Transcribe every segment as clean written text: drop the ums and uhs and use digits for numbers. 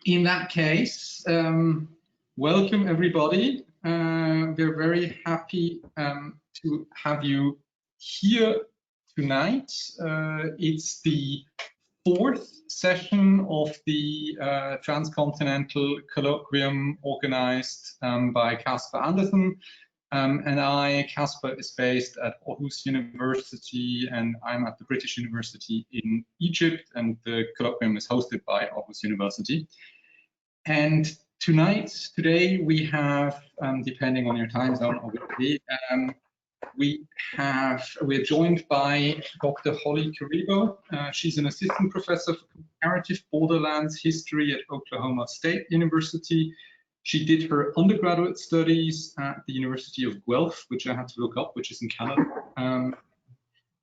In that case, welcome everybody. We're very happy to have you here tonight. It's the fourth session of the Transcontinental Colloquium organized by Casper Andersen. And I, Casper, is based at Peruse University, and I'm at the British University in Egypt, and the colloquium is hosted by Peruse University. And today we have, depending on your time zone, obviously, we're joined by Dr. Holly Karibo. She's an assistant professor for comparative borderlands history at Oklahoma State University. She did her undergraduate studies at the University of Guelph, which I had to look up, which is in Canada.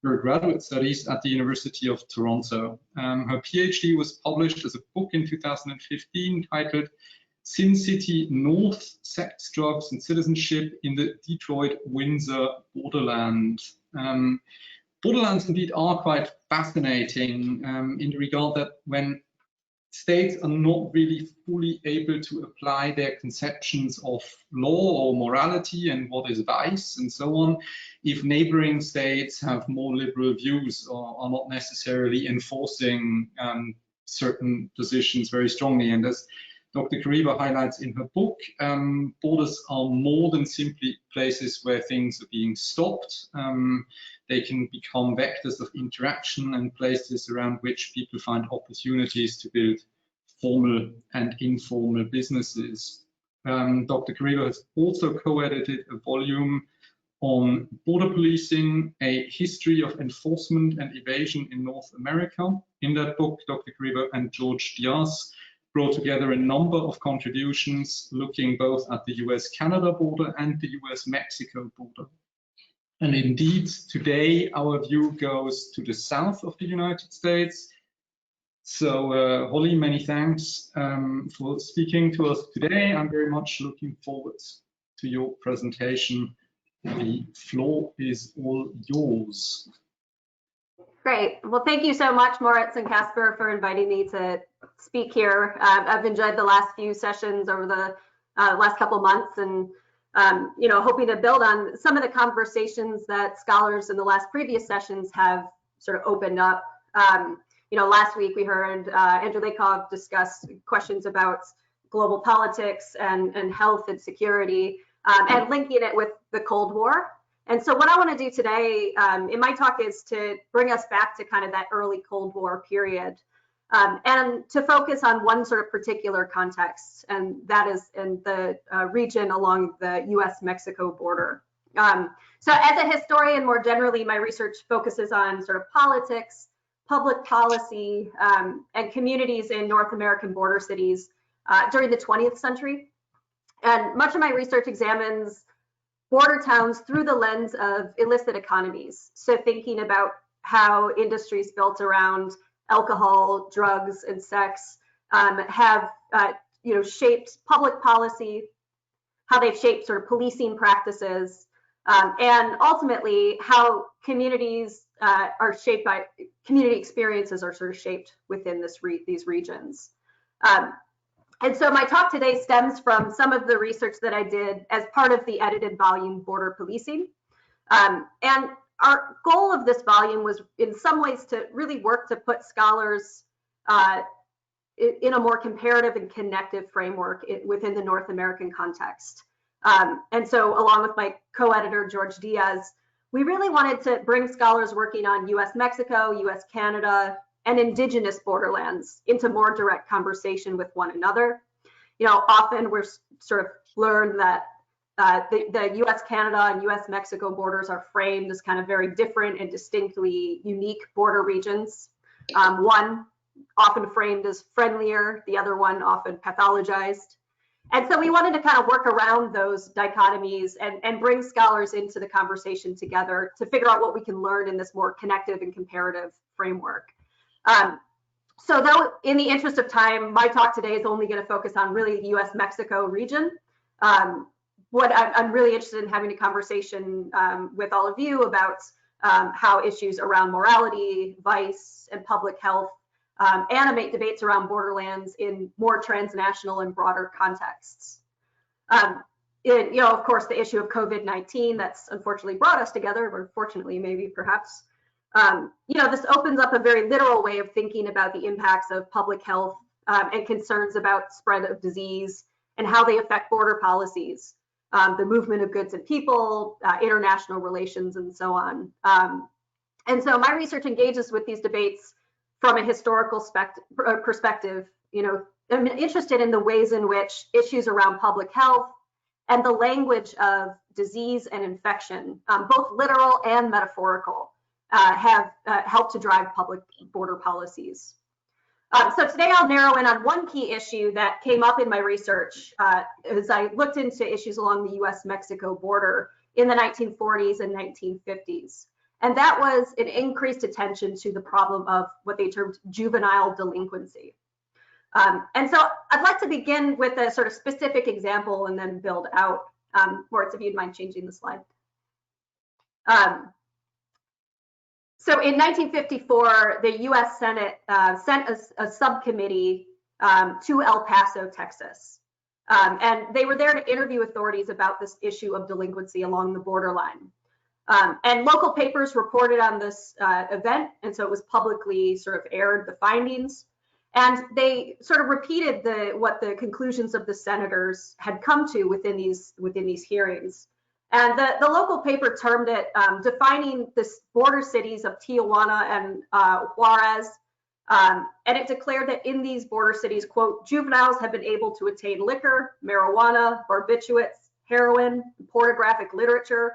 Her graduate studies at the University of Toronto. Her PhD was published as a book in 2015 titled Sin City North, Sex, Drugs and Citizenship in the Detroit-Windsor Borderland. Borderlands indeed are quite fascinating in the regard that when states are not really fully able to apply their conceptions of law or morality and what is vice and so on, if neighboring states have more liberal views or are not necessarily enforcing certain positions very strongly. And as Dr. Karibo highlights in her book, borders are more than simply places where things are being stopped. They can become vectors of interaction and places around which people find opportunities to build formal and informal businesses. Dr. Karibo has also co-edited a volume on border policing, a history of enforcement and evasion in North America. In that book, Dr. Karibo and George Diaz brought together a number of contributions looking both at the US-Canada border and the US-Mexico border. And indeed, today our view goes to the south of the United States. So Holly, many thanks for speaking to us today. I'm very much looking forward to your presentation. The floor is all yours. Great. Well, thank you so much, Moritz and Casper, for inviting me to speak here. I've enjoyed the last few sessions over the last couple months, and hoping to build on some of the conversations that scholars in the last previous sessions have sort of opened up. Last week we heard Andrew Lakov discuss questions about global politics and health and security, and linking it with the Cold War. And so what I want to do today in my talk is to bring us back to kind of that early Cold War period, and to focus on one sort of particular context, and that is in the region along the US-Mexico border. So as a historian, more generally, my research focuses on sort of politics, public policy, and communities in North American border cities during the 20th century. And much of my research examines border towns through the lens of illicit economies. So thinking about how industries built around alcohol, drugs, and sex have shaped public policy, how they've shaped sort of policing practices, and ultimately how communities are shaped by community experiences are sort of shaped within these regions. And so my talk today stems from some of the research that I did as part of the edited volume Border Policing. And our goal of this volume was in some ways to really work to put scholars in a more comparative and connective framework within the North American context. And so along with my co-editor, George Diaz, we really wanted to bring scholars working on US-Mexico, US-Canada, and indigenous borderlands into more direct conversation with one another. Often we're sort of learned that the US-Canada and US-Mexico borders are framed as kind of very different and distinctly unique border regions. One often framed as friendlier, the other one often pathologized. And so we wanted to kind of work around those dichotomies and bring scholars into the conversation together to figure out what we can learn in this more connective and comparative framework. So though in the interest of time, my talk today is only going to focus on really the US-Mexico region. What I'm really interested in having a conversation with all of you about how issues around morality, vice, and public health animate debates around borderlands in more transnational and broader contexts. Of course, the issue of COVID-19 that's unfortunately brought us together, or fortunately, maybe perhaps, this opens up a very literal way of thinking about the impacts of public health and concerns about spread of disease and how they affect border policies, the movement of goods and people, international relations, and so on. And so my research engages with these debates from a historical perspective. I'm interested in the ways in which issues around public health and the language of disease and infection, both literal and metaphorical, have helped to drive public border policies. So today I'll narrow in on one key issue that came up in my research as I looked into issues along the US-Mexico border in the 1940s and 1950s. And that was an increased attention to the problem of what they termed juvenile delinquency. And so I'd like to begin with a sort of specific example and then build out. Moritz, if you'd mind changing the slide. So in 1954, the US Senate sent a subcommittee to El Paso, Texas. And they were there to interview authorities about this issue of delinquency along the borderline. And local papers reported on this event, and so it was publicly sort of aired, the findings. And they sort of repeated what the conclusions of the senators had come to within these hearings. And the local paper termed it defining the border cities of Tijuana and Juarez. And it declared that in these border cities, quote, juveniles have been able to attain liquor, marijuana, barbiturates, heroin, pornographic literature.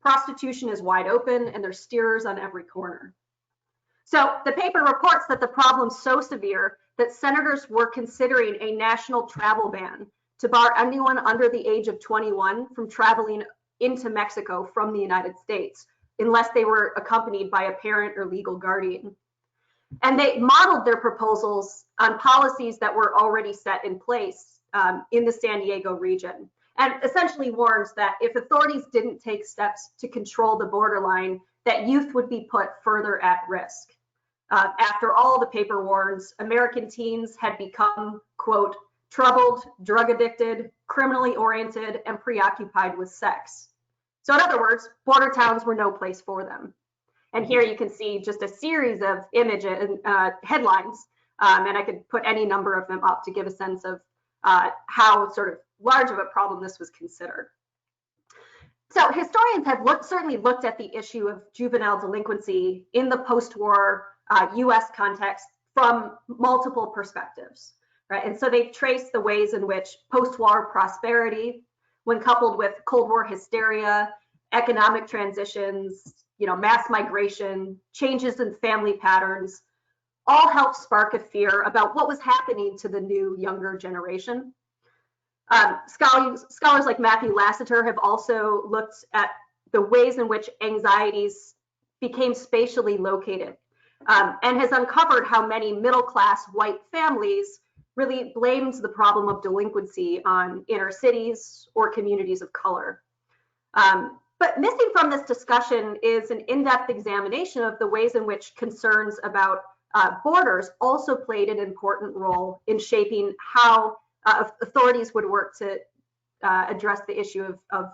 Prostitution is wide open, and there's steerers on every corner. So the paper reports that the problem's so severe that senators were considering a national travel ban to bar anyone under the age of 21 from traveling into Mexico from the United States, unless they were accompanied by a parent or legal guardian. And they modeled their proposals on policies that were already set in place in the San Diego region, and essentially warns that if authorities didn't take steps to control the borderline, that youth would be put further at risk. After all, the paper warns, American teens had become, quote, troubled, drug addicted, criminally oriented, and preoccupied with sex. So in other words, border towns were no place for them. And here you can see just a series of images, headlines, and I could put any number of them up to give a sense of how sort of large of a problem this was considered. So historians have certainly looked at the issue of juvenile delinquency in the post-war US context from multiple perspectives, right? And so they've traced the ways in which post-war prosperity, when coupled with Cold War hysteria, economic transitions, mass migration, changes in family patterns, all helped spark a fear about what was happening to the new younger generation. Scholars like Matthew Lasseter have also looked at the ways in which anxieties became spatially located, and has uncovered how many middle-class white families really blamed the problem of delinquency on inner cities or communities of color. But missing from this discussion is an in-depth examination of the ways in which concerns about borders also played an important role in shaping how authorities would work to address the issue of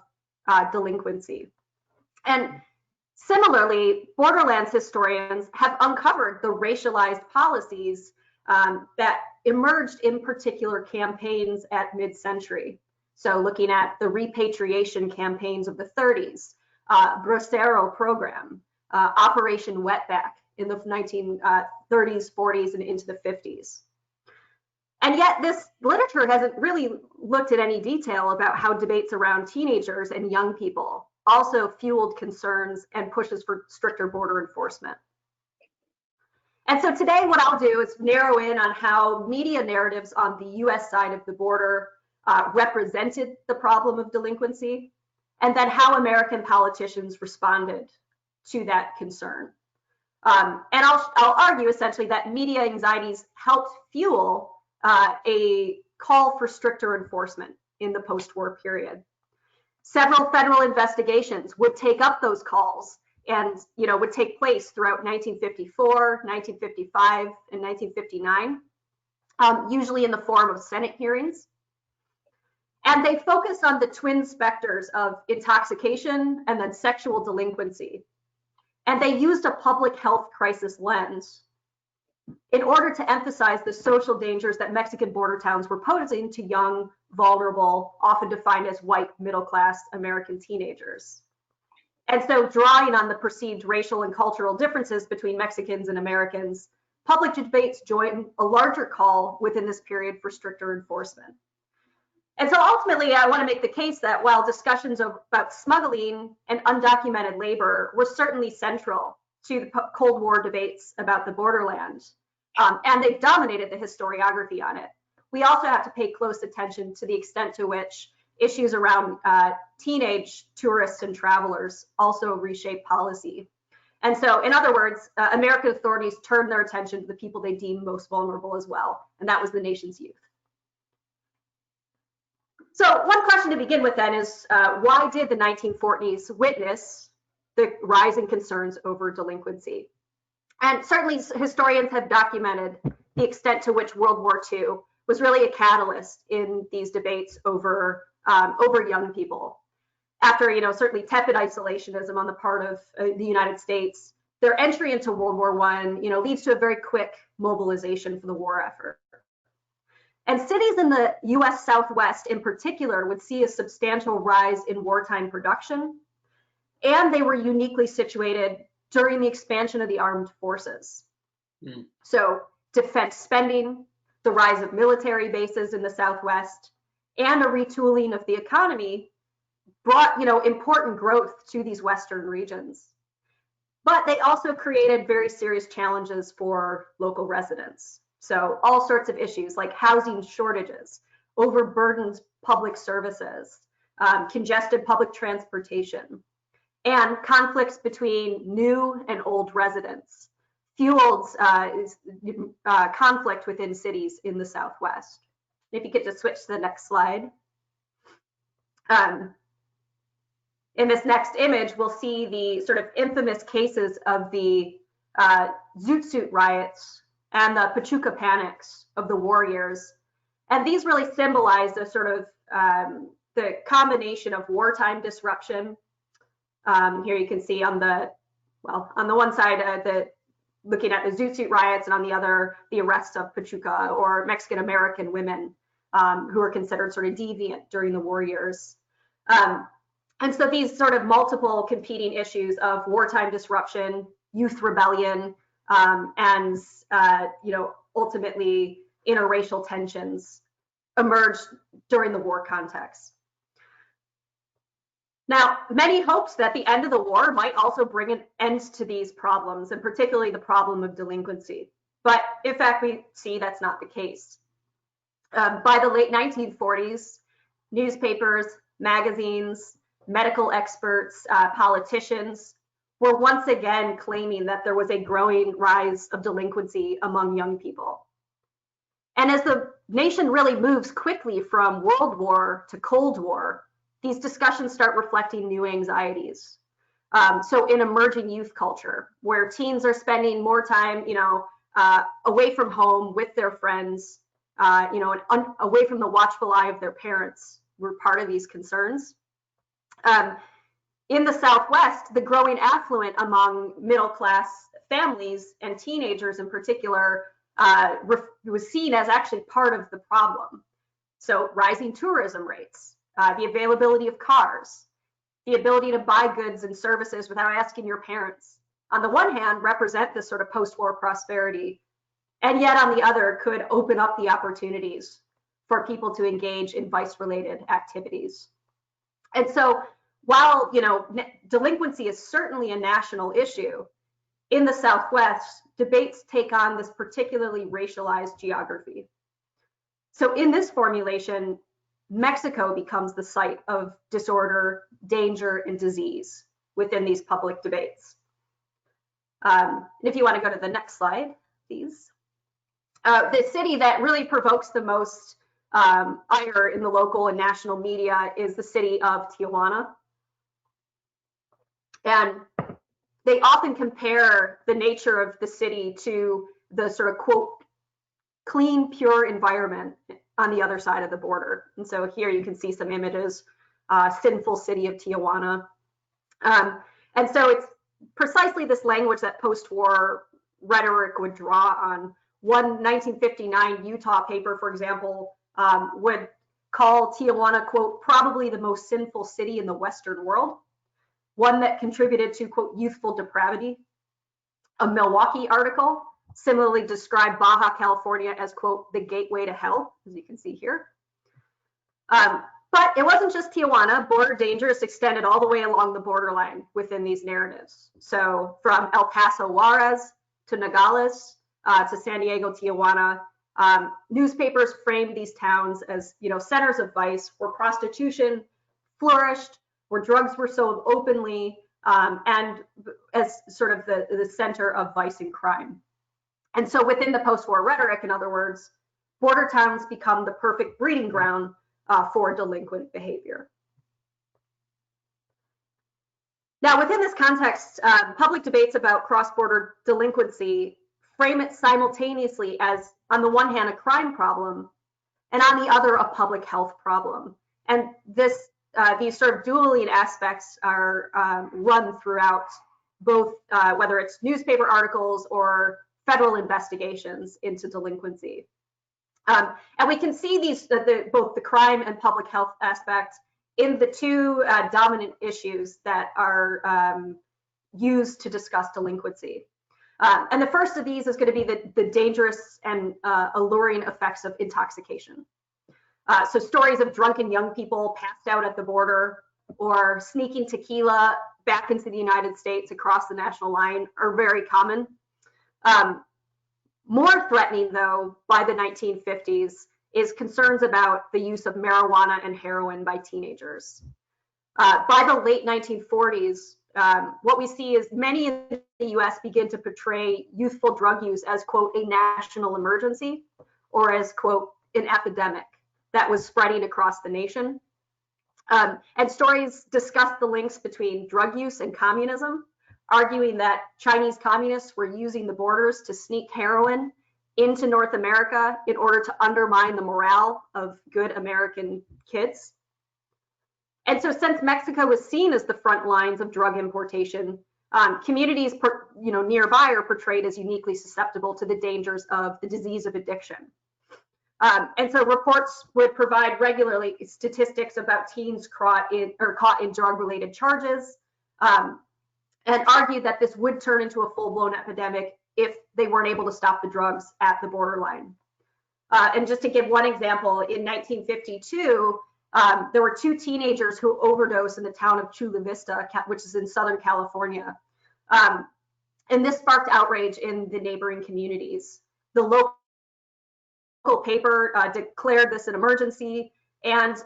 delinquency. And similarly, borderlands historians have uncovered the racialized policies that emerged in particular campaigns at mid-century. So looking at the repatriation campaigns of the 30s, Bracero program, Operation Wetback in the 1930s, 40s, and into the 50s. And yet this literature hasn't really looked at any detail about how debates around teenagers and young people also fueled concerns and pushes for stricter border enforcement. And so today what I'll do is narrow in on how media narratives on the US side of the border represented the problem of delinquency, and then how American politicians responded to that concern. And I'll argue essentially that media anxieties helped fuel a call for stricter enforcement in the post-war period. Several federal investigations would take up those calls and would take place throughout 1954, 1955, and 1959, usually in the form of Senate hearings. And they focused on the twin specters of intoxication and then sexual delinquency. And they used a public health crisis lens in order to emphasize the social dangers that Mexican border towns were posing to young, vulnerable, often defined as white middle-class American teenagers. And so, drawing on the perceived racial and cultural differences between Mexicans and Americans, public debates joined a larger call within this period for stricter enforcement. And so ultimately, I want to make the case that while discussions about smuggling and undocumented labor were certainly central to the Cold War debates about the borderland, and they've dominated the historiography on it, we also have to pay close attention to the extent to which issues around teenage tourists and travelers also reshape policy. And so, in other words, American authorities turned their attention to the people they deemed most vulnerable as well, and that was the nation's youth. So one question to begin with then is, why did the 1940s witness the rising concerns over delinquency? And certainly historians have documented the extent to which World War II was really a catalyst in these debates over young people. After certainly tepid isolationism on the part of the United States, their entry into World War I leads to a very quick mobilization for the war effort. And cities in the US Southwest in particular would see a substantial rise in wartime production, and they were uniquely situated during the expansion of the armed forces. So defense spending, the rise of military bases in the Southwest, and a retooling of the economy brought important growth to these Western regions. But they also created very serious challenges for local residents. So all sorts of issues like housing shortages, overburdened public services, congested public transportation, and conflicts between new and old residents fueled conflict within cities in the Southwest. If you could just switch to the next slide. In this next image, we'll see the sort of infamous cases of the Zoot Suit riots and the Pachuca panics of the war years. And these really symbolize the sort of the combination of wartime disruption. Here you can see on the one side, looking at the Zoot Suit riots, and on the other, the arrests of Pachuca or Mexican American women who were considered sort of deviant during the war years. And so these sort of multiple competing issues of wartime disruption, youth rebellion, and ultimately interracial tensions emerged during the war context. Now, many hoped that the end of the war might also bring an end to these problems, and particularly the problem of delinquency. But in fact, we see that's not the case. By the late 1940s, newspapers, magazines, medical experts, politicians were once again claiming that there was a growing rise of delinquency among young people. And as the nation really moves quickly from World War to Cold War, these discussions start reflecting new anxieties. So in emerging youth culture, where teens are spending more time, away from home with their friends, and away from the watchful eye of their parents, were part of these concerns. In the Southwest, the growing affluent among middle-class families and teenagers in particular was seen as actually part of the problem. So rising tourism rates, the availability of cars, the ability to buy goods and services without asking your parents, on the one hand, represent this sort of post-war prosperity, and yet on the other could open up the opportunities for people to engage in vice-related activities. And so while delinquency is certainly a national issue, in the Southwest, debates take on this particularly racialized geography. So in this formulation, Mexico becomes the site of disorder, danger, and disease within these public debates. And if you want to go to the next slide, please. The city that really provokes the most ire in the local and national media is the city of Tijuana. And they often compare the nature of the city to the sort of, quote, clean, pure environment on the other side of the border. And so here you can see some images, sinful city of Tijuana. And so it's precisely this language that post-war rhetoric would draw on. One 1959 Utah paper, for example, would call Tijuana, quote, probably the most sinful city in the Western world, one that contributed to, quote, youthful depravity. A Milwaukee article similarly described Baja California as, quote, the gateway to hell, as you can see here. But it wasn't just Tijuana. Border dangers extended all the way along the borderline within these narratives. So from El Paso, Juarez to Nogales to San Diego, Tijuana, newspapers framed these towns as, you know, centers of vice where prostitution flourished, where drugs were sold openly, and as sort of the center of vice and crime. And so within the post-war rhetoric, in other words, border towns become the perfect breeding ground for delinquent behavior. Now, within this context, public debates about cross-border delinquency frame it simultaneously as, on the one hand, a crime problem, and on the other, a public health problem. And these sort of dueling aspects are run throughout both, whether it's newspaper articles or federal investigations into delinquency. And we can see these, both the crime and public health aspects in the two dominant issues that are used to discuss delinquency. And the first of these is going to be the dangerous and alluring effects of intoxication. So stories of drunken young people passed out at the border or sneaking tequila back into the United States across the national line are very common. More threatening, though, by the 1950s is concerns about the use of marijuana and heroin by teenagers. By the late 1940s, what we see is many in the US begin to portray youthful drug use as, quote, a national emergency, or as, quote, an epidemic that was spreading across the nation. And stories discuss the links between drug use and communism, arguing that Chinese communists were using the borders to sneak heroin into North America in order to undermine the morale of good American kids. And so since Mexico was seen as the front lines of drug importation, communities nearby are portrayed as uniquely susceptible to the dangers of the disease of addiction. And so reports would provide regularly statistics about teens caught in drug-related charges, and argued that this would turn into a full-blown epidemic if they weren't able to stop the drugs at the borderline. And just to give one example, in 1952, there were two teenagers who overdosed in the town of Chula Vista, which is in Southern California. And this sparked outrage in the neighboring communities. The local paper declared this an emergency and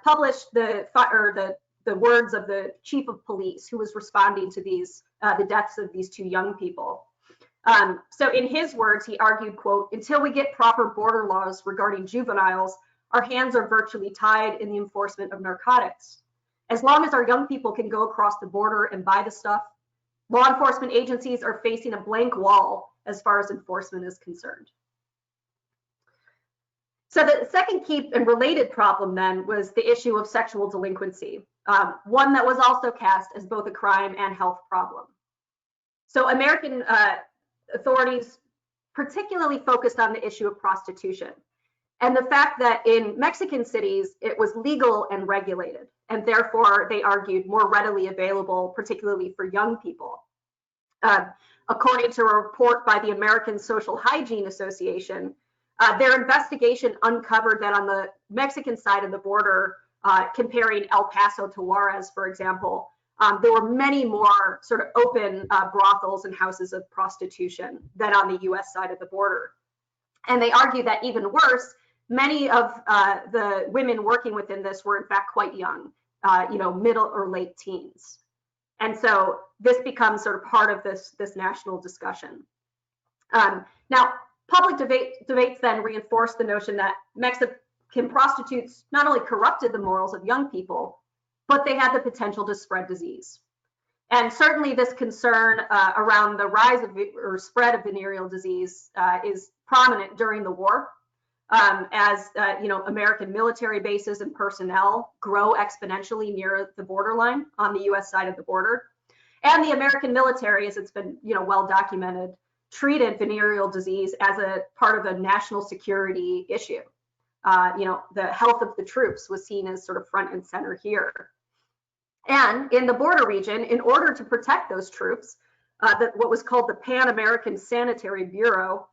published the words of the chief of police who was responding to these the deaths of these two young people. So in his words, he argued, quote, until we get proper border laws regarding juveniles, our hands are virtually tied in the enforcement of narcotics. As long as our young people can go across the border and buy the stuff, law enforcement agencies are facing a blank wall as far as enforcement is concerned. So the second key and related problem then was the issue of sexual delinquency, one that was also cast as both a crime and health problem. So American authorities particularly focused on the issue of prostitution and the fact that in Mexican cities, it was legal and regulated, and therefore they argued more readily available, particularly for young people. According to a report by the American Social Hygiene Association, their investigation uncovered that on the Mexican side of the border, comparing El Paso to Juarez, for example, there were many more sort of open brothels and houses of prostitution than on the US side of the border. And they argued that even worse, many of the women working within this were in fact quite young, middle or late teens. And so this becomes sort of part of this national discussion. Now, public debates then reinforced the notion that Mexican prostitutes not only corrupted the morals of young people, but they had the potential to spread disease. And certainly this concern around the rise of or spread of venereal disease is prominent during the war, as American military bases and personnel grow exponentially near the borderline on the US side of the border. And the American military, as it's been well documented, treated venereal disease as a part of a national security issue. The health of the troops was seen as sort of front and center here. And in the border region, in order to protect those troops, what was called the Pan American Sanitary Bureau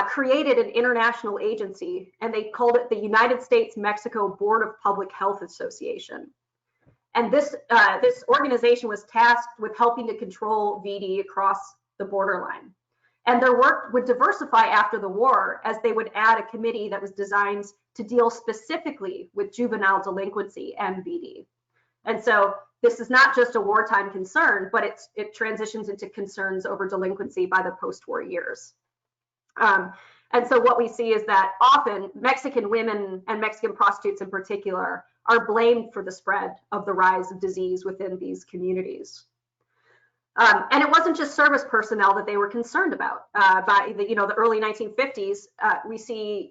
created an international agency, and they called it the United States-Mexico Board of Public Health Association. And this organization was tasked with helping to control VD across the borderline. And their work would diversify after the war, as they would add a committee that was designed to deal specifically with juvenile delinquency and VD. And so this is not just a wartime concern, but it transitions into concerns over delinquency by the post-war years. And so what we see is that often Mexican women and Mexican prostitutes in particular are blamed for the spread of the rise of disease within these communities. And it wasn't just service personnel that they were concerned about. By the early 1950s, we see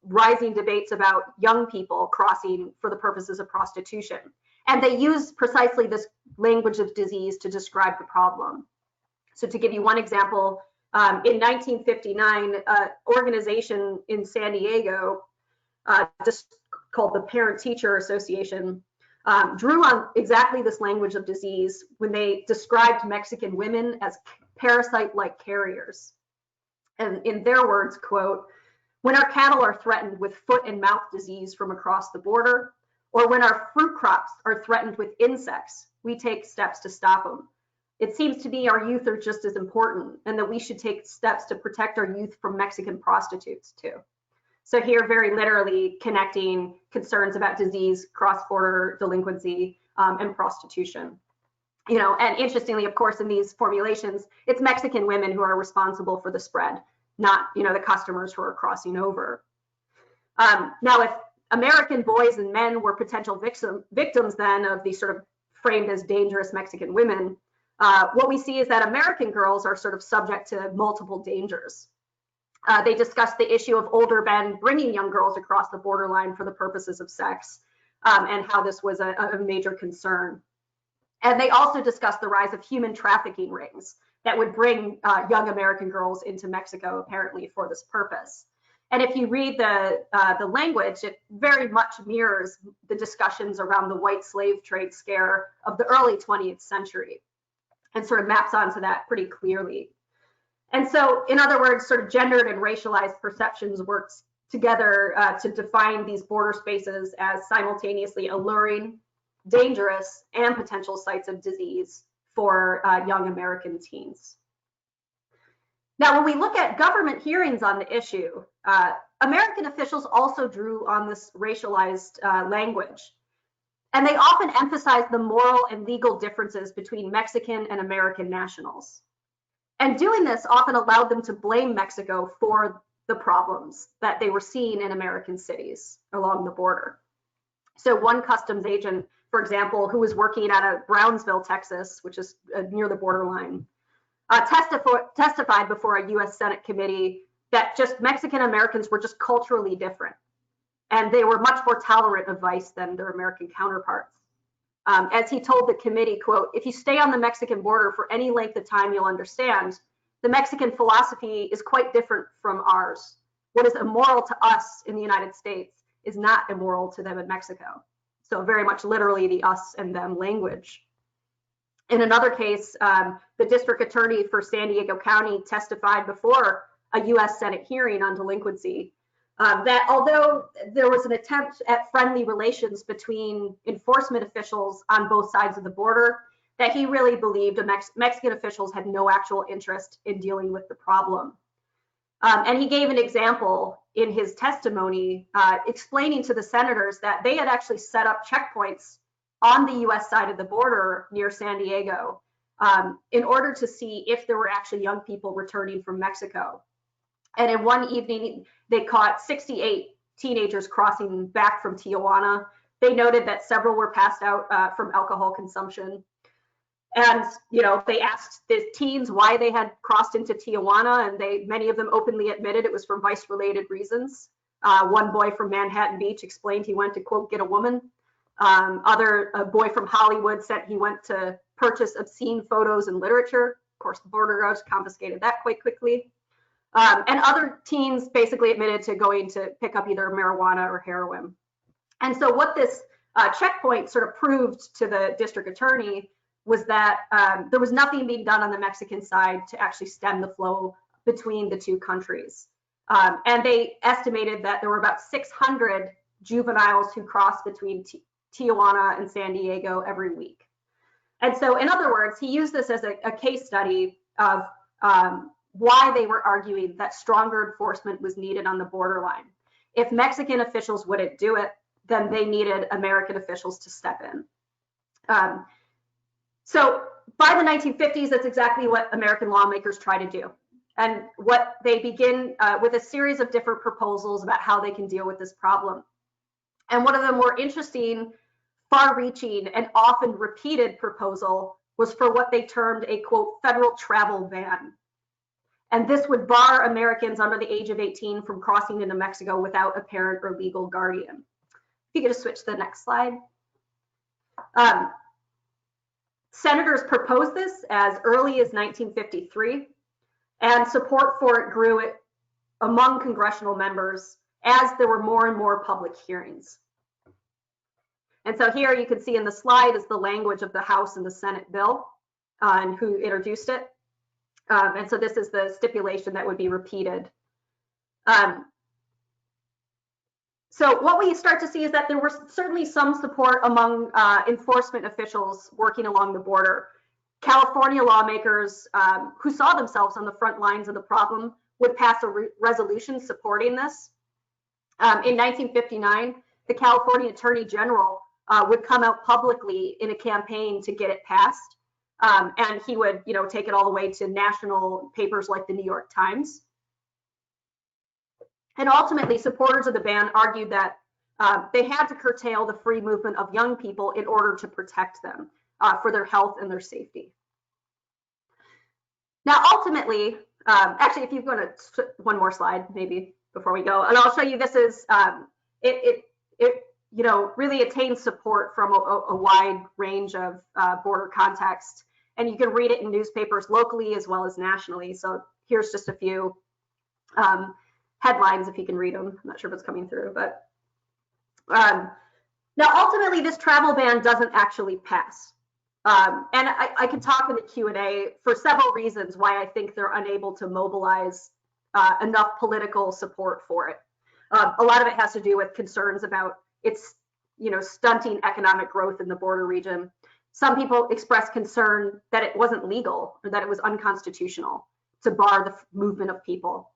rising debates about young people crossing for the purposes of prostitution. And they use precisely this language of disease to describe the problem. So to give you one example, in 1959, an organization in San Diego, just called the Parent-Teacher Association, drew on exactly this language of disease when they described Mexican women as parasite-like carriers. And in their words, quote, "When our cattle are threatened with foot and mouth disease from across the border, or when our fruit crops are threatened with insects, we take steps to stop them. It seems to me our youth are just as important, and that we should take steps to protect our youth from Mexican prostitutes too." So here, very literally connecting concerns about disease, cross-border delinquency, and prostitution. And interestingly, of course, in these formulations, it's Mexican women who are responsible for the spread, not the customers who are crossing over. Now, if American boys and men were potential victims then of these sort of framed as dangerous Mexican women, what we see is that American girls are sort of subject to multiple dangers. They discuss the issue of older men bringing young girls across the borderline for the purposes of sex, and how this was a major concern. And they also discuss the rise of human trafficking rings that would bring young American girls into Mexico, apparently for this purpose. And if you read the language, it very much mirrors the discussions around the white slave trade scare of the early 20th century, and sort of maps onto that pretty clearly. And so, in other words, sort of gendered and racialized perceptions work together to define these border spaces as simultaneously alluring, dangerous, and potential sites of disease for young American teens. Now, when we look at government hearings on the issue, American officials also drew on this racialized language. And they often emphasize the moral and legal differences between Mexican and American nationals. And doing this often allowed them to blame Mexico for the problems that they were seeing in American cities along the border. So one customs agent, for example, who was working out of Brownsville, Texas, which is near the borderline, testified before a US Senate committee that just Mexican Americans were just culturally different. And they were much more tolerant of vice than their American counterparts. As he told the committee, quote, "If you stay on the Mexican border for any length of time, you'll understand the Mexican philosophy is quite different from ours. What is immoral to us in the United States is not immoral to them in Mexico." So very much literally the us and them language. In another case, the district attorney for San Diego County testified before a US Senate hearing on delinquency that although there was an attempt at friendly relations between enforcement officials on both sides of the border, that he really believed Mexican officials had no actual interest in dealing with the problem. And he gave an example in his testimony explaining to the senators that they had actually set up checkpoints on the US side of the border near San Diego in order to see if there were actually young people returning from Mexico. And in one evening, they caught 68 teenagers crossing back from Tijuana. They noted that several were passed out from alcohol consumption. And, you know, they asked the teens why they had crossed into Tijuana, and many of them openly admitted it was for vice-related reasons. One boy from Manhattan Beach explained he went to, quote, get a woman. A boy from Hollywood said he went to purchase obscene photos and literature. Of course, the border guards confiscated that quite quickly. And other teens basically admitted to going to pick up either marijuana or heroin. And so what this checkpoint sort of proved to the district attorney was that there was nothing being done on the Mexican side to actually stem the flow between the two countries. And they estimated that there were about 600 juveniles who crossed between Tijuana and San Diego every week. And so, in other words, he used this as a case study of why they were arguing that stronger enforcement was needed on the borderline. If Mexican officials wouldn't do it, then they needed American officials to step in. So by the 1950s, that's exactly what American lawmakers try to do. And what they begin with a series of different proposals about how they can deal with this problem. And one of the more interesting, far-reaching, and often repeated proposal was for what they termed a, quote, federal travel ban. And this would bar Americans under the age of 18 from crossing into Mexico without a parent or legal guardian. If you could just switch to the next slide. Senators proposed this as early as 1953, and support for it grew among congressional members as there were more and more public hearings. And so here you can see in the slide is the language of the House and the Senate bill and who introduced it. And so this is the stipulation that would be repeated. So what we start to see is that there was certainly some support among enforcement officials working along the border. California lawmakers who saw themselves on the front lines of the problem would pass a resolution supporting this. In 1959, the California Attorney General would come out publicly in a campaign to get it passed. And he would, you know, take it all the way to national papers like the New York Times. And ultimately, supporters of the ban argued that they had to curtail the free movement of young people in order to protect them for their health and their safety. Now, ultimately, actually, if you go to one more slide, maybe before we go, and I'll show you this is it you know, really attains support from a wide range of border context, and you can read it in newspapers locally as well as nationally. So here's just a few headlines if you can read them. I'm not sure if it's coming through, but now ultimately this travel ban doesn't actually pass. And I could talk in the Q&A for several reasons why I think they're unable to mobilize enough political support for it. A lot of it has to do with concerns about its, you know, stunting economic growth in the border region. Some people expressed concern that it wasn't legal or that it was unconstitutional to bar the movement of people.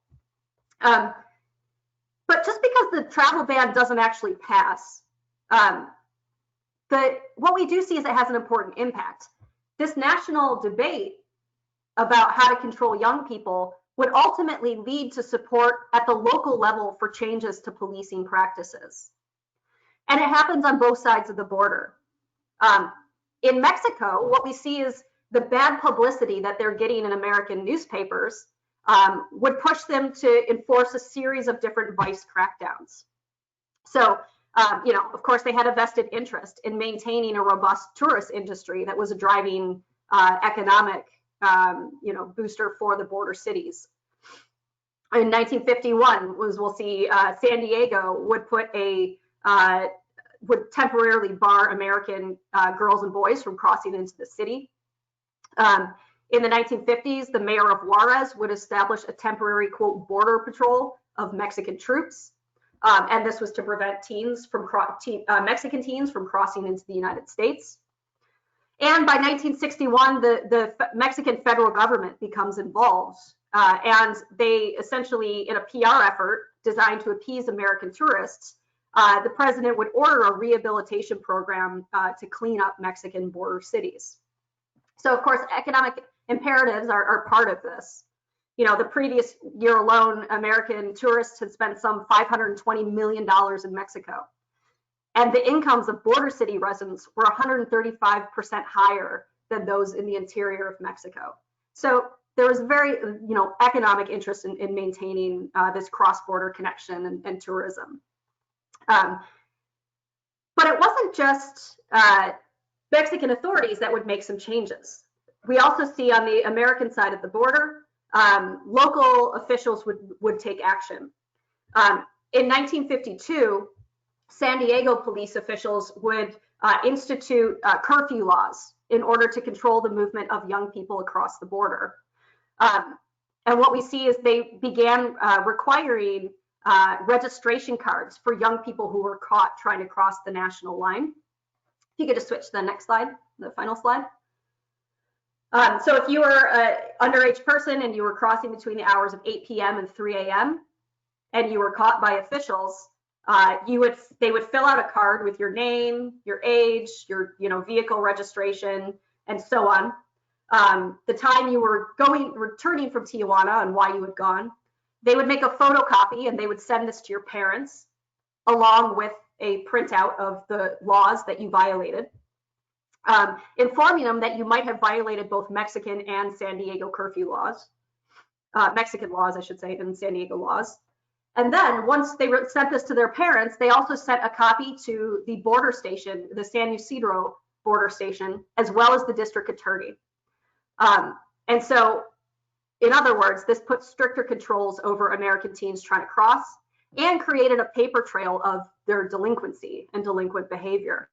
But just because the travel ban doesn't actually pass, what we do see is it has an important impact. This national debate about how to control young people would ultimately lead to support at the local level for changes to policing practices. And it happens on both sides of the border. In Mexico, what we see is the bad publicity that they're getting in American newspapers would push them to enforce a series of different vice crackdowns. So, you know, of course, they had a vested interest in maintaining a robust tourist industry that was a driving economic, you know, booster for the border cities. In 1951, we'll see San Diego would put would temporarily bar American girls and boys from crossing into the city. In the 1950s, the mayor of Juarez would establish a temporary, quote, border patrol of Mexican troops. And this was to prevent Mexican teens from crossing into the United States. And by 1961, the Mexican federal government becomes involved. And they essentially, in a PR effort designed to appease American tourists, the president would order a rehabilitation program to clean up Mexican border cities. So, of course, economic imperatives are part of this. You know, the previous year alone, American tourists had spent some $520 million in Mexico. And the incomes of border city residents were 135% higher than those in the interior of Mexico. So there was very, economic interest in maintaining this cross-border connection and tourism. But it wasn't just Mexican authorities that would make some changes. We also see on the American side of the border, local officials would take action. In 1952, San Diego police officials would institute curfew laws in order to control the movement of young people across the border. And what we see is they began requiring registration cards for young people who were caught trying to cross the national line. If you could just switch to the next slide, the final slide. So if you were an underage person and you were crossing between the hours of 8 p.m. and 3 a.m. and you were caught by officials, they would fill out a card with your name, your age, your vehicle registration, and so on. The time you were returning from Tijuana and why you had gone. They would make a photocopy and they would send this to your parents along with a printout of the laws that you violated, informing them that you might have violated both Mexican and San Diego curfew laws, Mexican laws, I should say, and San Diego laws. And then once they sent this to their parents, they also sent a copy to the border station, the San Ysidro border station, as well as the district attorney. And so, in other words, this put stricter controls over American teens trying to cross and created a paper trail of their delinquency and delinquent behavior.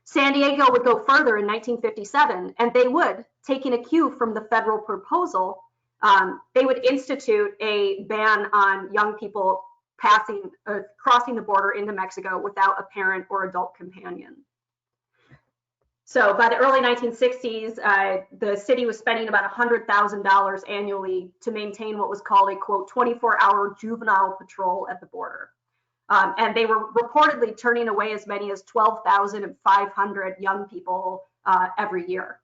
San Diego would go further in 1957, and they would, taking a cue from the federal proposal, they would institute a ban on young people crossing the border into Mexico without a parent or adult companion. So by the early 1960s, the city was spending about $100,000 annually to maintain what was called a, quote, 24-hour juvenile patrol at the border. And they were reportedly turning away as many as 12,500 young people every year.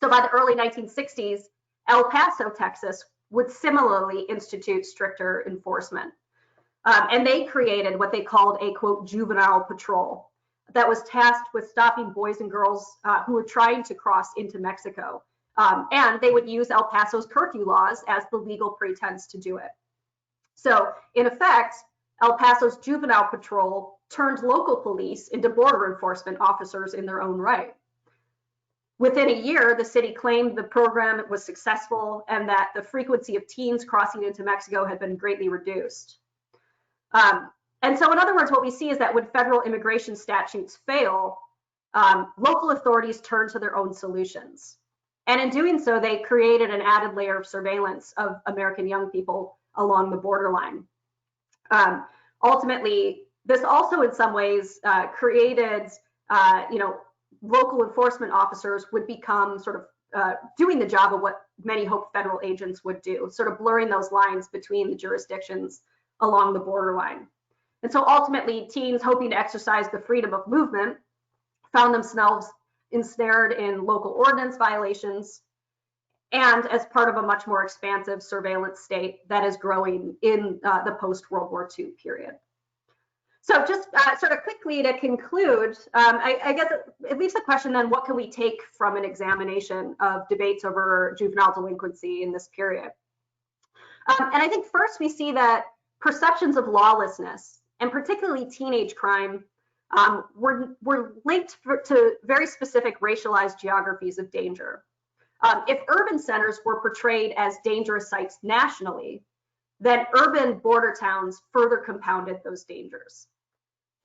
So by the early 1960s, El Paso, Texas, would similarly institute stricter enforcement. And they created what they called a, quote, juvenile patrol that was tasked with stopping boys and girls who were trying to cross into Mexico. And they would use El Paso's curfew laws as the legal pretense to do it. So in effect, El Paso's juvenile patrol turned local police into border enforcement officers in their own right. Within a year, the city claimed the program was successful and that the frequency of teens crossing into Mexico had been greatly reduced. And so in other words, what we see is that when federal immigration statutes fail, local authorities turn to their own solutions. And in doing so, they created an added layer of surveillance of American young people along the borderline. Ultimately, this also in some ways created, local enforcement officers would become sort of doing the job of what many hoped federal agents would do, sort of blurring those lines between the jurisdictions along the borderline. And so ultimately, teens hoping to exercise the freedom of movement found themselves ensnared in local ordinance violations and as part of a much more expansive surveillance state that is growing in the post-World War II period. So just sort of quickly to conclude, I guess it leaves the question then, what can we take from an examination of debates over juvenile delinquency in this period? And I think first we see that perceptions of lawlessness, and particularly teenage crime, were linked to very specific racialized geographies of danger. If urban centers were portrayed as dangerous sites nationally, then urban border towns further compounded those dangers.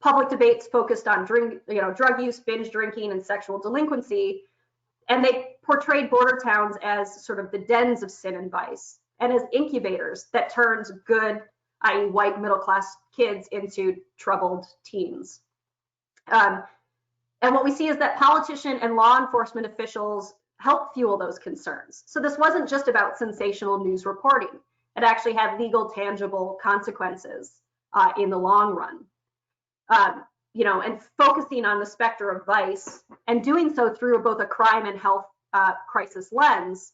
Public debates focused on drug use, binge drinking, and sexual delinquency, and they portrayed border towns as sort of the dens of sin and vice, and as incubators that turned good, i.e. white middle-class kids into troubled teens. And what we see is that politician and law enforcement officials helped fuel those concerns. So this wasn't just about sensational news reporting. It actually had legal, tangible consequences in the long run. And focusing on the specter of vice and doing so through both a crime and health crisis lens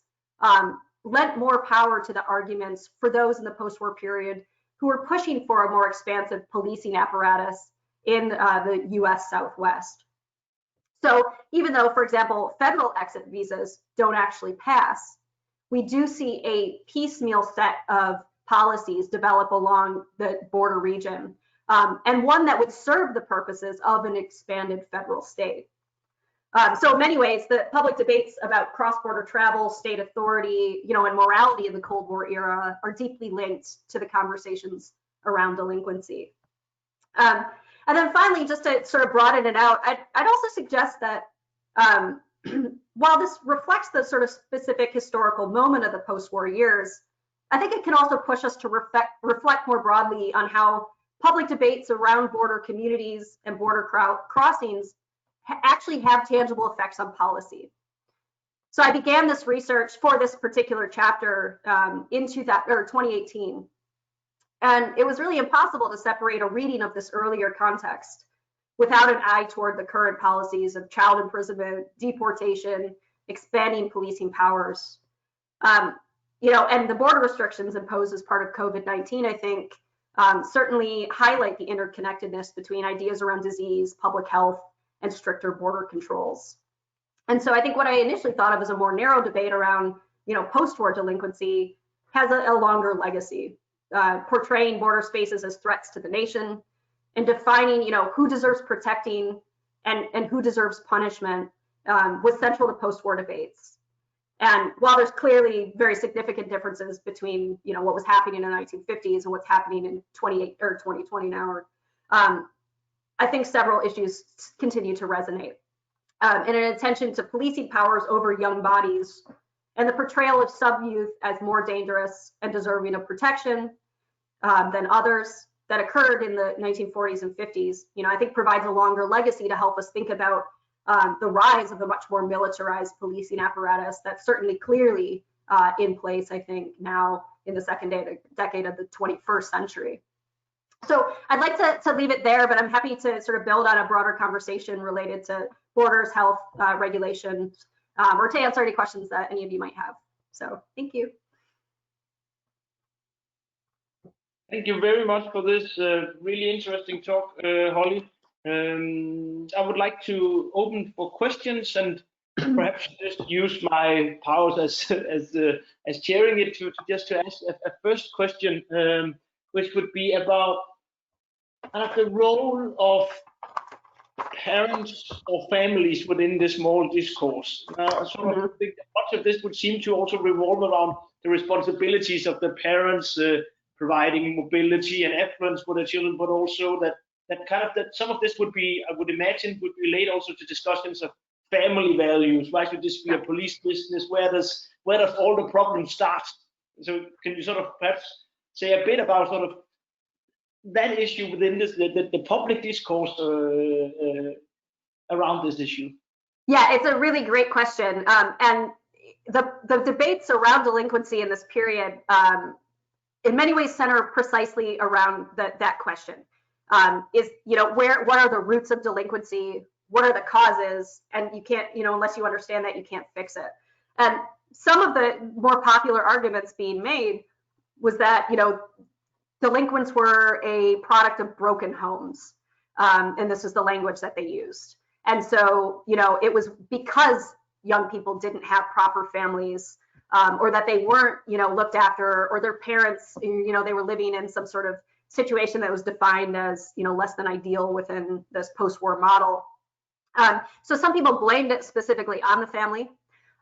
lent more power to the arguments for those in the post-war period who were pushing for a more expansive policing apparatus in the US Southwest. So even though, for example, federal exit visas don't actually pass, we do see a piecemeal set of policies develop along the border region, and one that would serve the purposes of an expanded federal state. So in many ways, the public debates about cross-border travel, state authority, and morality in the Cold War era are deeply linked to the conversations around delinquency. And then finally, just to sort of broaden it out, I'd also suggest that while this reflects the sort of specific historical moment of the post-war years, I think it can also push us to reflect more broadly on how public debates around border communities and border crossings actually have tangible effects on policy. So I began this research for this particular chapter in 2018. And it was really impossible to separate a reading of this earlier context without an eye toward the current policies of child imprisonment, deportation, expanding policing powers. And the border restrictions imposed as part of COVID-19, I think, certainly highlight the interconnectedness between ideas around disease, public health, and stricter border controls. And so I think what I initially thought of as a more narrow debate around, post-war delinquency has a longer legacy, portraying border spaces as threats to the nation and defining, who deserves protecting and who deserves punishment was central to post-war debates. And while there's clearly very significant differences between, what was happening in the 1950s and what's happening in 2020 now, I think several issues continue to resonate. And an attention to policing powers over young bodies and the portrayal of sub-youth as more dangerous and deserving of protection than others that occurred in the 1940s and 50s, I think provides a longer legacy to help us think about the rise of a much more militarized policing apparatus that's certainly clearly in place, I think, now in the second decade of the 21st century. So I'd like to leave it there, but I'm happy to sort of build on a broader conversation related to borders, health, regulations, or to answer any questions that any of you might have. So thank you. Thank you very much for this really interesting talk, Holly. I would like to open for questions and perhaps just use my powers as chairing it to ask a first question, which would be about the role of parents or families within this moral discourse. I sort of think that much of this would seem to also revolve around the responsibilities of the parents providing mobility and affluence for their children, but also that some of this would be, I would imagine, would relate also to discussions of family values. Why should this be a police business? Where does all the problems start? So can you sort of perhaps say a bit about sort of that issue within this, the public discourse around this issue? Yeah, it's a really great question. And the debates around delinquency in this period in many ways center precisely around that question. What are the roots of delinquency? What are the causes? And you can't, unless you understand that, you can't fix it. And some of the more popular arguments being made was that, delinquents were a product of broken homes. And this is the language that they used. And so, it was because young people didn't have proper families, or that they weren't, looked after, or their parents, they were living in some sort of situation that was defined as, less than ideal within this post-war model. So some people blamed it specifically on the family.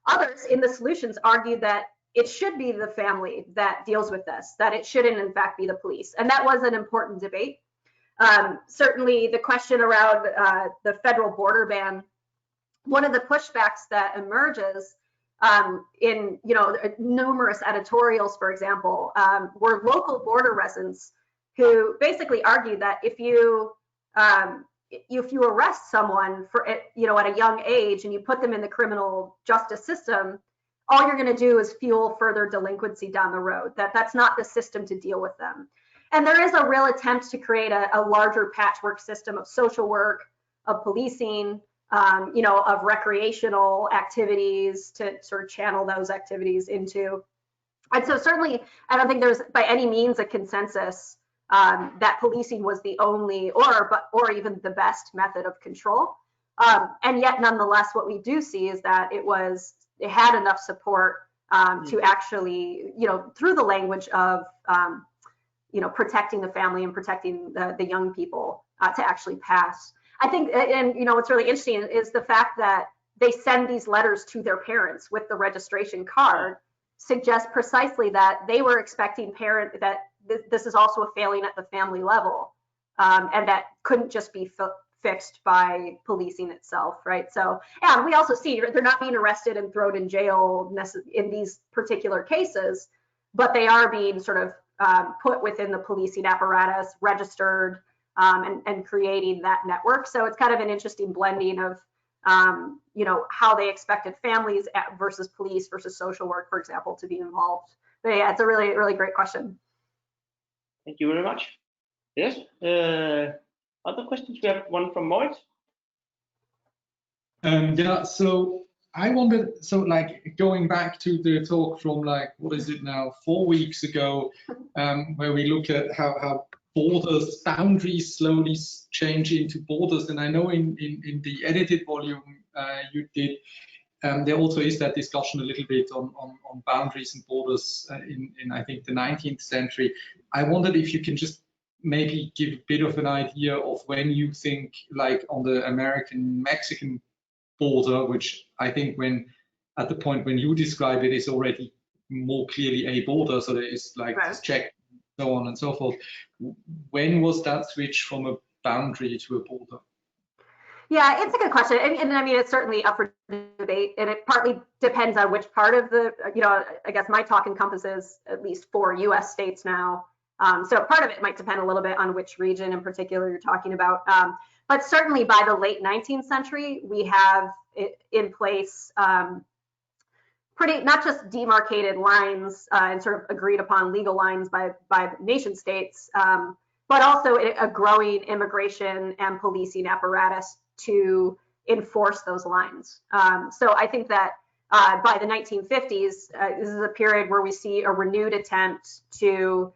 Others in the solutions argued that it should be the family that deals with this, that it shouldn't in fact be the police. And that was an important debate. Certainly the question around the federal border ban, one of the pushbacks that emerges in numerous editorials, for example, were local border residents who basically argued that if you arrest someone for at a young age and you put them in the criminal justice system, all you're going to do is fuel further delinquency down the road. That's not the system to deal with them. And there is a real attempt to create a larger patchwork system of social work, of policing, of recreational activities to sort of channel those activities into. And so certainly, I don't think there's by any means a consensus that policing was the only or even the best method of control. And yet, nonetheless, what we do see is that it had enough support to actually, through the language of, protecting the family and protecting the young people to actually pass. I think, and what's really interesting is the fact that they send these letters to their parents with the registration card suggests precisely that they were expecting that this is also a failing at the family level, and that couldn't just be fixed by policing itself, right? So, and we also see they're not being arrested and thrown in jail in these particular cases, but they are being sort of put within the policing apparatus, registered, and creating that network. So it's kind of an interesting blending of, how they expected families versus police versus social work, for example, to be involved. But yeah, it's a really, really great question. Thank you very much. Yes. Other questions? We have one from Moritz. Yeah, so I wondered, so like going back to the talk from like, what is it now, 4 weeks ago, where we look at how boundaries slowly change into borders. And I know in the edited volume you did, there also is that discussion a little bit on boundaries and borders in I think the 19th century. I wondered if you can just maybe give a bit of an idea of when you think like on the American-Mexican border, which I think at the point when you describe it is already more clearly a border, so there is like this check, so on and so forth. When was that switch from a boundary to a border? Yeah, it's a good question. And I mean, it's certainly up for debate, and it partly depends on which part of the, I guess my talk encompasses at least 4 US states now. So part of it might depend a little bit on which region in particular you're talking about. But certainly by the late 19th century, we have in place not just demarcated lines and sort of agreed upon legal lines by nation states, but also a growing immigration and policing apparatus to enforce those lines. So I think that by the 1950s, this is a period where we see a renewed attempt to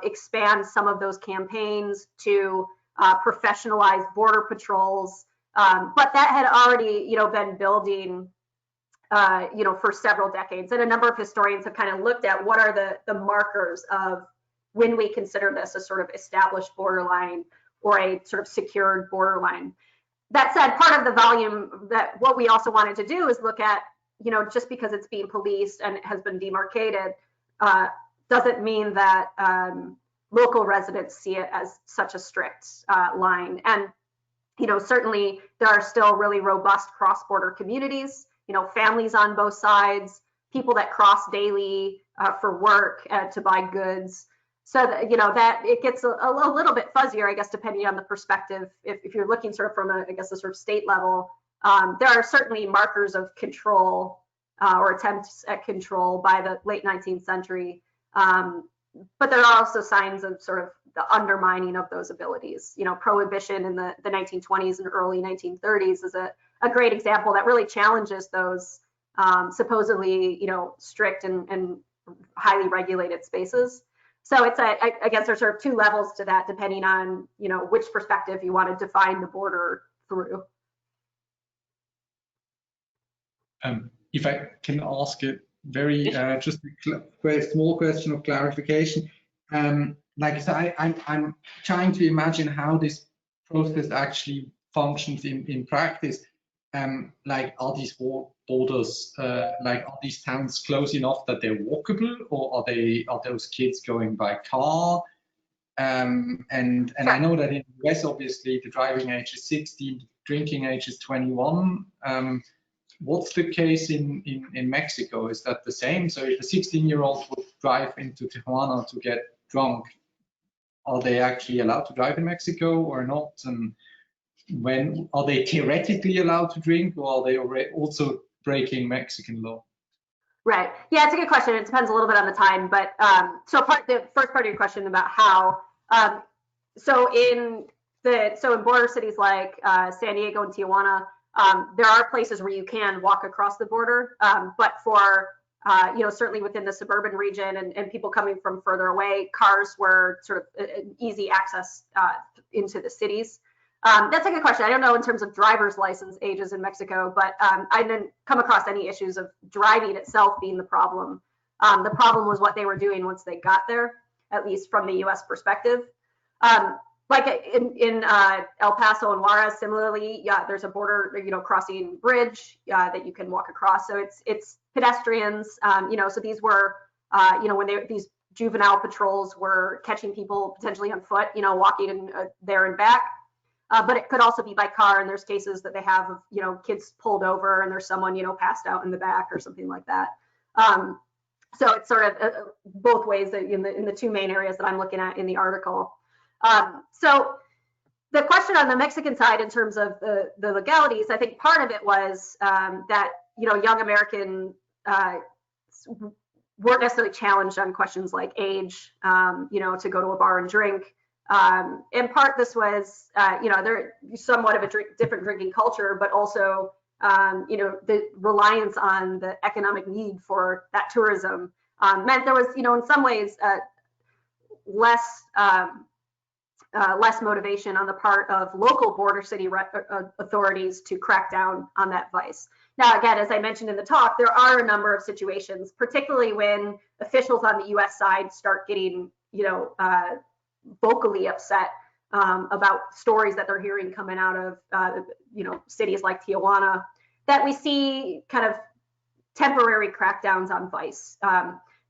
expand some of those campaigns to professionalize border patrols, but that had already, been building, for several decades. And a number of historians have kind of looked at what are the markers of when we consider this a sort of established borderline or a sort of secured borderline. That said, part of the volume that what we also wanted to do is look at, just because it's being policed and it has been demarcated, doesn't mean that local residents see it as such a strict line. And, certainly there are still really robust cross-border communities, families on both sides, people that cross daily for work to buy goods. So that, that it gets a little bit fuzzier, I guess, depending on the perspective. If you're looking sort of from a sort of state level, there are certainly markers of control or attempts at control by the late 19th century. But there are also signs of sort of the undermining of those abilities. Prohibition in the 1920s and early 1930s is a great example that really challenges those supposedly, strict and highly regulated spaces. So it's I guess there's sort of 2 levels to that, depending on, which perspective you want to define the border through. If I can ask it very just a small question of clarification. Like I said, I'm trying to imagine how this process actually functions in practice. Like, are these borders, like, are these towns close enough that they're walkable, or are those kids going by car? And I know that in the US, obviously, the driving age is 16, the drinking age is 21. What's the case in Mexico? Is that the same? So if a 16-year-old would drive into Tijuana to get drunk, are they actually allowed to drive in Mexico or not? And when are they theoretically allowed to drink, or are they also breaking Mexican law? Right. Yeah, it's a good question. It depends a little bit on the time, but so the first part of your question about how. So in border cities like San Diego and Tijuana, there are places where you can walk across the border, but for certainly within the suburban region and people coming from further away, cars were sort of an easy access into the cities. That's a good question. I don't know in terms of driver's license ages in Mexico, but I didn't come across any issues of driving itself being the problem. The problem was what they were doing once they got there, at least from the U.S. perspective. Like in El Paso and Juarez, similarly, yeah, there's a border, crossing bridge that you can walk across. So it's pedestrians, so these were, when these juvenile patrols were catching people potentially on foot, walking there and back. But it could also be by car, and there's cases that they have of, kids pulled over and there's someone, passed out in the back or something like that. So it's sort of both ways in the two main areas that I'm looking at in the article. So the question on the Mexican side in terms of the legalities, I think part of it was that, young American weren't necessarily challenged on questions like age, to go to a bar and drink. In part, this was, they're somewhat of a different drinking culture, but also, the reliance on the economic need for that tourism meant there was, in some ways, less motivation on the part of local border city authorities to crack down on that vice. Now, again, as I mentioned in the talk, there are a number of situations, particularly when officials on the U.S. side start getting, vocally upset about stories that they're hearing coming out of, cities like Tijuana, that we see kind of temporary crackdowns on vice.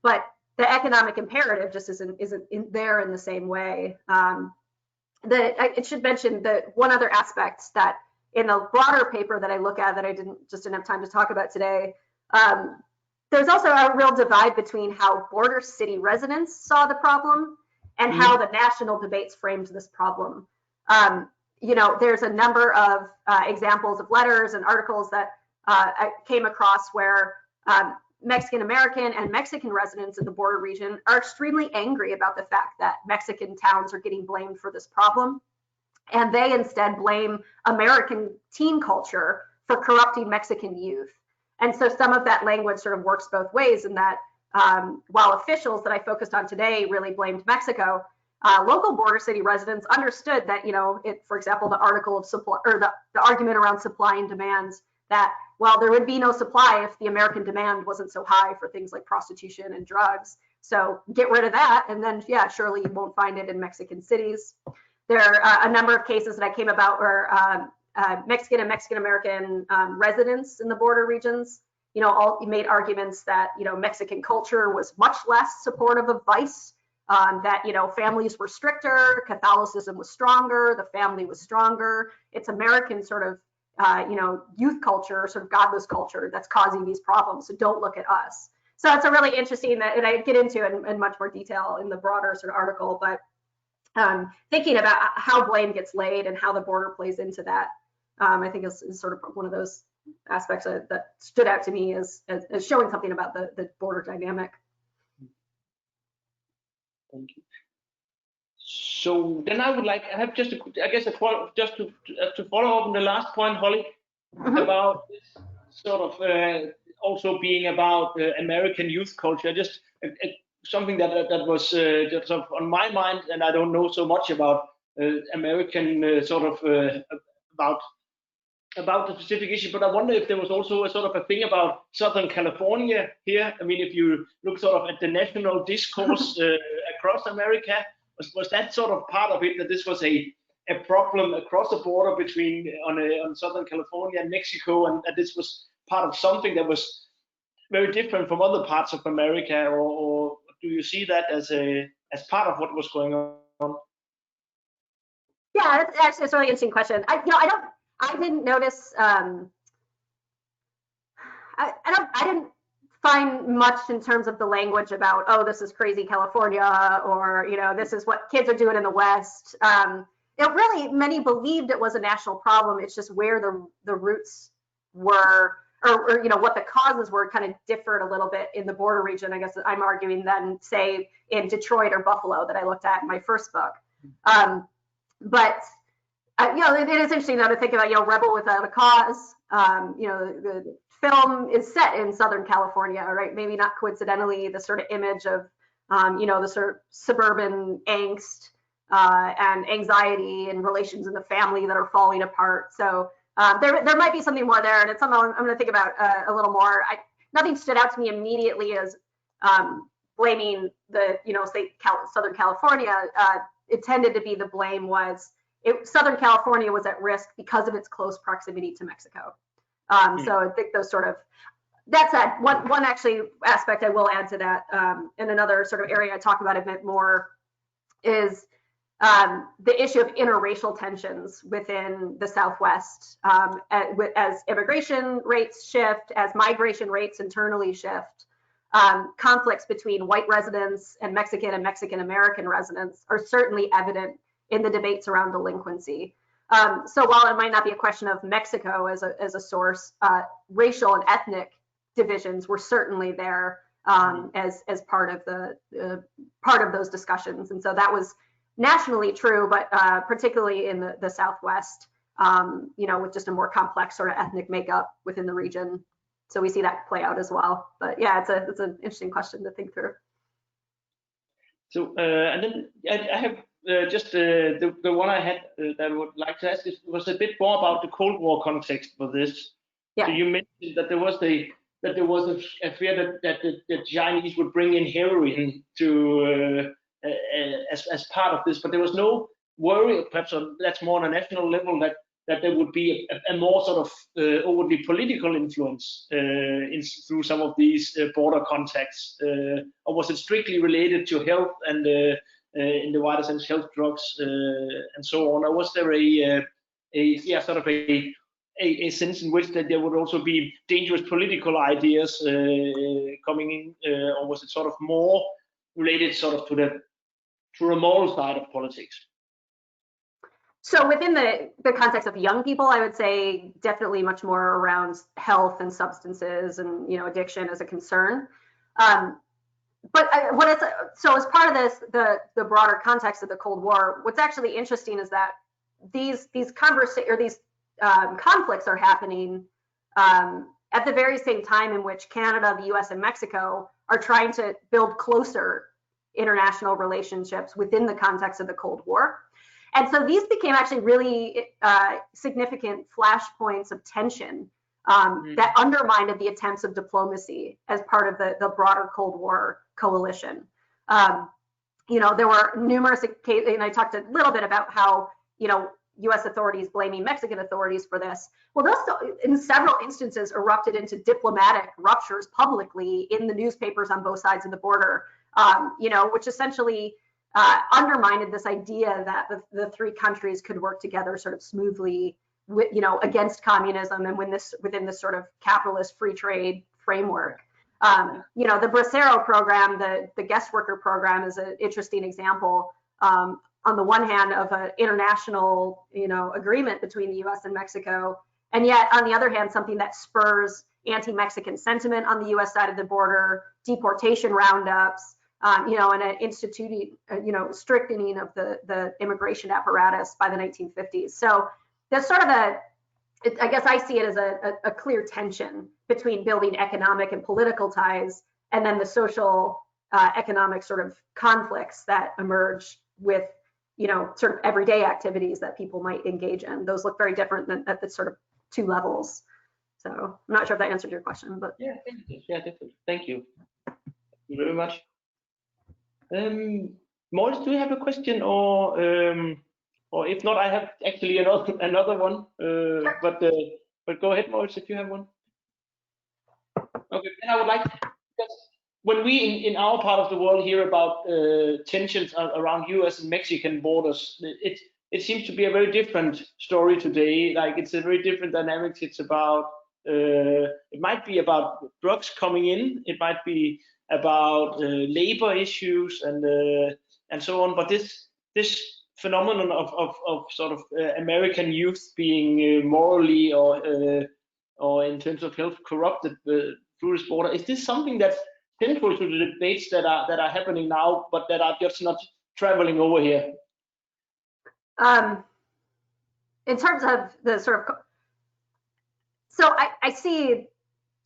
But the economic imperative just isn't in there in the same way. It should mention that one other aspect that in the broader paper that I look at that I didn't have time to talk about today, there's also a real divide between how border city residents saw the problem and how the national debates framed this problem. There's a number of examples of letters and articles that I came across where Mexican American and Mexican residents in the border region are extremely angry about the fact that Mexican towns are getting blamed for this problem. And they instead blame American teen culture for corrupting Mexican youth. And so some of that language sort of works both ways in that while officials that I focused on today really blamed Mexico, local border city residents understood that, for example, the article of supply or the argument around supply and demands that, well, there would be no supply if the American demand wasn't so high for things like prostitution and drugs. So get rid of that. And then, yeah, surely you won't find it in Mexican cities. There are a number of cases that I came about where Mexican and Mexican American residents in the border regions, all made arguments that, Mexican culture was much less supportive of vice, that, families were stricter, Catholicism was stronger, the family was stronger. It's American sort of, youth culture, sort of godless culture that's causing these problems. So don't look at us. So it's a really interesting, and I get into it in much more detail in the broader sort of article, but thinking about how blame gets laid and how the border plays into that, I think is sort of one of those aspects that stood out to me as showing something about the border dynamic. Thank you. So then I would like, I have just, to follow up on the last point, Holly, about this sort of also being about American youth culture, just something that was just sort of on my mind, and I don't know so much about American sort of about the specific issue, but I wonder if there was also a sort of a thing about Southern California here. I mean, if you look sort of at the national discourse across America, was that sort of part of it, that this was a problem across the border between on Southern California and Mexico, and that this was part of something that was very different from other parts of America, or do you see that as part of what was going on? Yeah, that's actually a really interesting question. I didn't notice. I didn't find much in terms of the language about, oh, this is crazy California, or this is what kids are doing in the West. Many believed it was a national problem. It's just where the roots were, or what the causes were, kind of differed a little bit in the border region. I guess I'm arguing than say in Detroit or Buffalo that I looked at in my first book. But it is interesting though to think about, Rebel Without a Cause. The film is set in Southern California, right? Maybe not coincidentally, the sort of image of, the sort of suburban angst and anxiety and relations in the family that are falling apart. So there might be something more there, and it's something I'm going to think about a little more. Nothing stood out to me immediately as blaming the, say, Southern California. It tended to be the blame was Southern California was at risk because of its close proximity to Mexico. So I think those sort of, that said, one actually aspect I will add to that, and another sort of area I talk about a bit more is the issue of interracial tensions within the Southwest as immigration rates shift, as migration rates internally shift. Conflicts between white residents and Mexican-American residents are certainly evident in the debates around delinquency. So while it might not be a question of Mexico as a source, racial and ethnic divisions were certainly there as part of those discussions. And so that was nationally true, but particularly in the Southwest, with just a more complex sort of ethnic makeup within the region. So we see that play out as well. But yeah, it's an interesting question to think through. So and then I have just the one I had that I would like to ask was a bit more about the Cold War context for this. Yeah. So you mentioned that there was a fear that the Chinese would bring in heroin to as part of this, but there was no worry, perhaps that's more on a national level, that there would be a more sort of overtly political influence through some of these border contacts, or was it strictly related to health and in the wider sense health, drugs, and so on, or was there a sense in which that there would also be dangerous political ideas coming in, or was it sort of more related sort of to the moral side of politics? So within the context of young people, I would say definitely much more around health and substances and addiction as a concern. But so as part of this, the broader context of the Cold War, what's actually interesting is that these conflicts are happening at the very same time in which Canada, the US, and Mexico are trying to build closer international relationships within the context of the Cold War. And so these became actually really significant flashpoints of tension that undermined the attempts of diplomacy as part of the broader Cold War coalition. There were numerous occasions, and I talked a little bit about how, US authorities blaming Mexican authorities for this. Well, those in several instances erupted into diplomatic ruptures publicly in the newspapers on both sides of the border, which essentially undermined this idea that the three countries could work together sort of smoothly, against communism and within this sort of capitalist free trade framework. The Bracero program, the guest worker program, is an interesting example. On the one hand, of an international, agreement between the U.S. and Mexico, and yet on the other hand, something that spurs anti-Mexican sentiment on the U.S. side of the border, deportation roundups, and an instituting, strictening of the immigration apparatus by the 1950s. So there's sort of I guess I see it as a clear tension between building economic and political ties, and then the social, economic sort of conflicts that emerge with, sort of everyday activities that people might engage in. Those look very different than at the sort of two levels. So I'm not sure if that answered your question, but yeah, definitely. Thank you. Thank you very much. Moritz, do you have a question, or if not, I have actually another one. Sure. But go ahead, Moritz, if you have one. Okay, then I would like, when we in our part of the world hear about tensions around US and Mexican borders, it seems to be a very different story today. Like, it's a very different dynamics. It's about it might be about drugs coming in. It might be about labor issues and so on. But this phenomenon of sort of American youth being morally or in terms of health corrupted through this border, is this something that's central to the debates that are happening now, but that are just not traveling over here? In terms of the sort of, so I see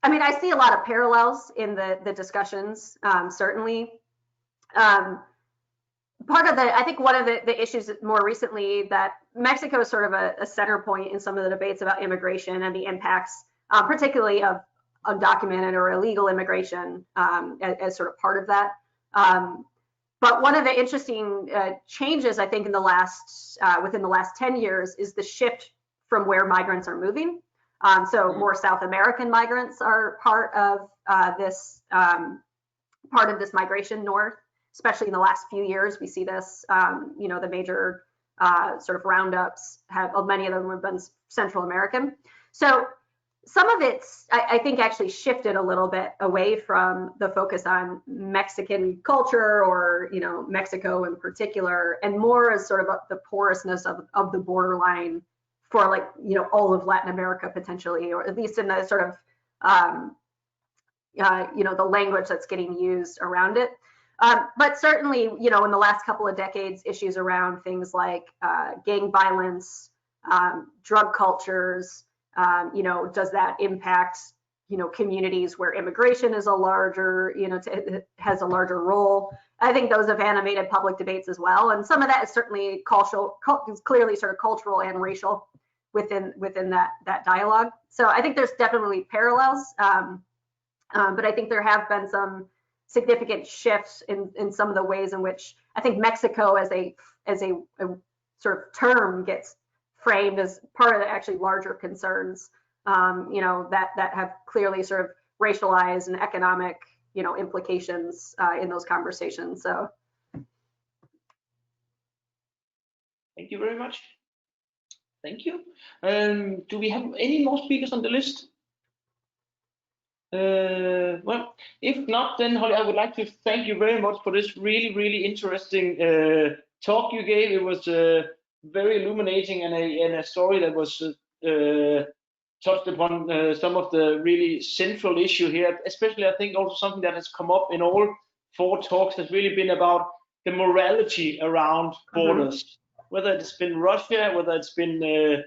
a lot of parallels in the discussions, certainly. I think one of the issues more recently that Mexico is sort of a center point in some of the debates about immigration and the impacts, particularly of undocumented or illegal immigration as sort of part of that. But one of the interesting changes, I think, in the within the last 10 years is the shift from where migrants are moving. So more South American migrants are part of this migration north, especially in the last few years. We see this, the major sort of roundups many of them have been Central American. So some of it's, I think, actually shifted a little bit away from the focus on Mexican culture or, Mexico in particular, and more as sort of the porousness of the borderline for like, all of Latin America potentially, or at least in the sort of, the language that's getting used around it. But certainly, in the last couple of decades, issues around things like gang violence, drug cultures, does that impact, communities where immigration is has a larger role? I think those have animated public debates as well. And some of that is certainly clearly sort of cultural and racial within that dialogue. So I think there's definitely parallels. But I think there have been some significant shifts in some of the ways in which I think Mexico as a sort of term gets framed as part of the actually larger concerns, that have clearly sort of racialized and economic, implications in those conversations. So. Thank you very much. Thank you. Do we have any more speakers on the list? Well, if not, then Holly, I would like to thank you very much for this really, really interesting talk you gave. It was very illuminating and a story that was touched upon some of the really central issue here, especially I think also something that has come up in all 4 talks has really been about the morality around borders, whether it's been Russia, whether it's been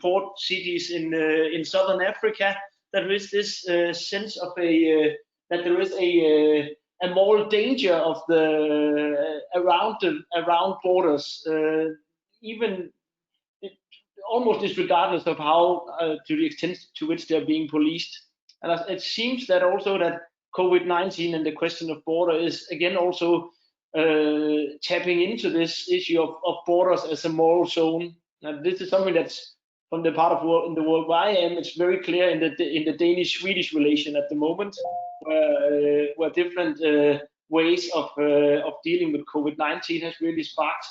port cities in Southern Africa. There is this sense of that there is a moral danger of around borders, even almost regardless of how to the extent to which they're being policed. And it seems that also that COVID-19 and the question of border is again also tapping into this issue of borders as a moral zone. And this is something that's from the part of in the world where I am, it's very clear in the Danish-Swedish relation at the moment, where different ways of dealing with COVID-19 has really sparked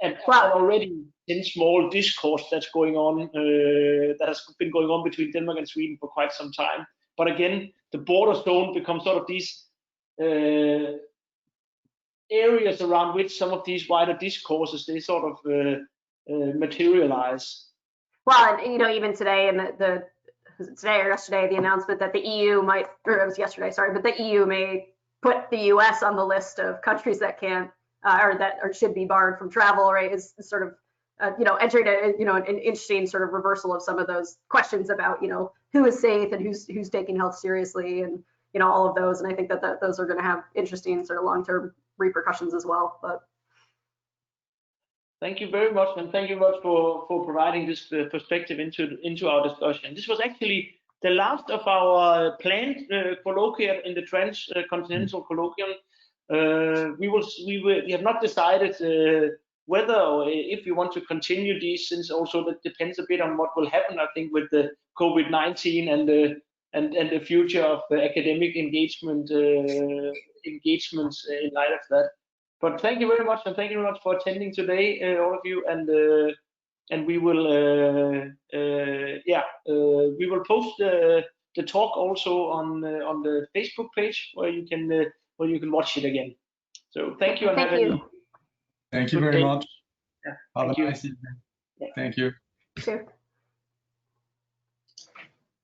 and already in small discourse that's going on, that has been going on between Denmark and Sweden for quite some time. But again, the border zone becomes sort of these areas around which some of these wider discourses, they sort of materialize. Well, and even today, in today or yesterday, the announcement that the EU might, or it was yesterday, sorry, but the EU may put the US on the list of countries that can't or should be barred from travel, right? Is sort of entering an interesting sort of reversal of some of those questions about who is safe and who's taking health seriously, and all of those. And I think that those are going to have interesting sort of long-term repercussions as well. But. Thank you very much, and thank you much for providing this perspective into our discussion. This was actually the last of our planned colloquia in the Transcontinental Colloquium. We have not decided whether or if we want to continue these, since also that depends a bit on what will happen, I think, with the COVID-19 and the future of the academic engagements in light of that. But thank you very much, and thank you very much for attending today, all of you. And we will post the talk also on the Facebook page where you can watch it again. So thank you, and have a thank you very much. Yeah, Have a nice evening. Yeah. Thank you. Sure.